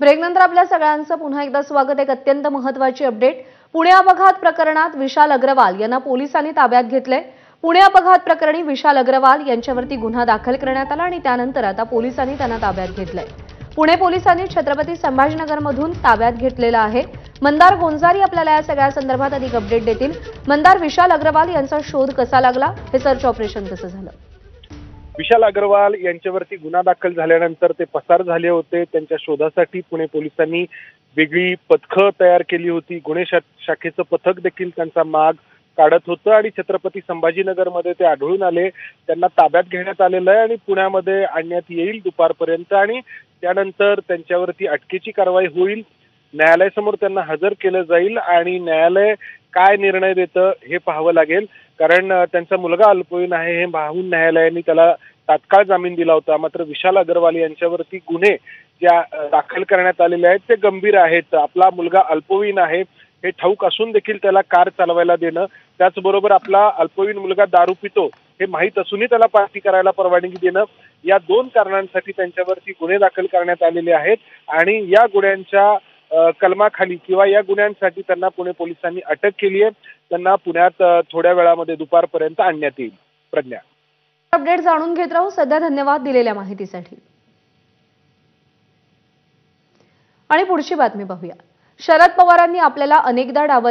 ब्रेकनंतर आपल्या सगळ्यांचं पुन्हा एकदा स्वागत। एक अत्यंत महत्त्वाची अपडेट। पुणे अपघात प्रकरणात विशाल अग्रवाल यांना पोलिसांनी ताब्यात घेतले। पुणे अपघात प्रकरणी विशाल अग्रवाल यांच्यावरती गुन्हा दाखल करण्यात आला आणि त्यानंतर आता पोलिसांनी त्यांना ताब्यात घेतले। पुणे पोलिसांनी छत्रपती संभाजीनगरमधून ताब्यात घेतलेला आहे। मंदार गोंजारी आपल्याला या सगळ्या संदर्भात अधिक अपडेट देतील। मंदार, विशाल अग्रवाल यांचा शोध कसा लागला, हे सर्च ऑपरेशन कसं झालं? विशाल अग्रवाल यांच्यावरती गुन्हा दाखल झाल्यानंतर ते पसार झाले होते। त्यांच्या शोधासाठी पुणे पोलिसांनी वेगळी पथकं तयार केली होती। गुन्हे शाखेचं पथक देखील त्यांचा माग काढत होतं आणि छत्रपती संभाजीनगरमध्ये ते आढळून आले। त्यांना ताब्यात घेण्यात आलेलं आहे आणि पुण्यामध्ये आणण्यात येईल दुपारपर्यंत आणि त्यानंतर त्यांच्यावरती अटकेची कारवाई होईल। न्यायालयासमोर त्यांना हजर केलं जाईल आणि न्यायालय काय निर्णय देतं हे पाहावं लागेल, कारण त्यांचा मुलगा अल्पवयीन आहे हे पाहून न्यायालयाने त्याला तात्काळ जामीन दिला होता। मात्र विशाल अग्रवाल यांच्यावरती गुन्हे ज्या दाखल करण्यात आलेले आहेत ते गंभीर आहेत। आपला मुलगा अल्पवयीन आहे हे ठाऊक असून देखील त्याला कार चालवायला देणं, त्याचबरोबर आपला अल्पवयीन मुलगा दारू पितो हे माहीत असूनही त्याला पार्टी करायला परवानगी देणं, या दोन कारणांसाठी त्यांच्यावरती गुन्हे दाखल करण्यात आलेले आहेत आणि या गुन्ह्यांच्या कलमाखाली किंवा या गुन्ह्यांसाठी त्यांना पुणे पोलिसांनी अटक केली आहे। त्यांना पुण्यात थोड्या वेळामध्ये दुपारपर्यंत आणण्यात येईल। प्रज्ञा, अपडेट जाणून घेत राहू। सध्या धन्यवाद दिलेल्या माहितीसाठी। आणि पुढची बातमी पाहूया। शरद पवारांनी आपल्याला अनेकदा डावलले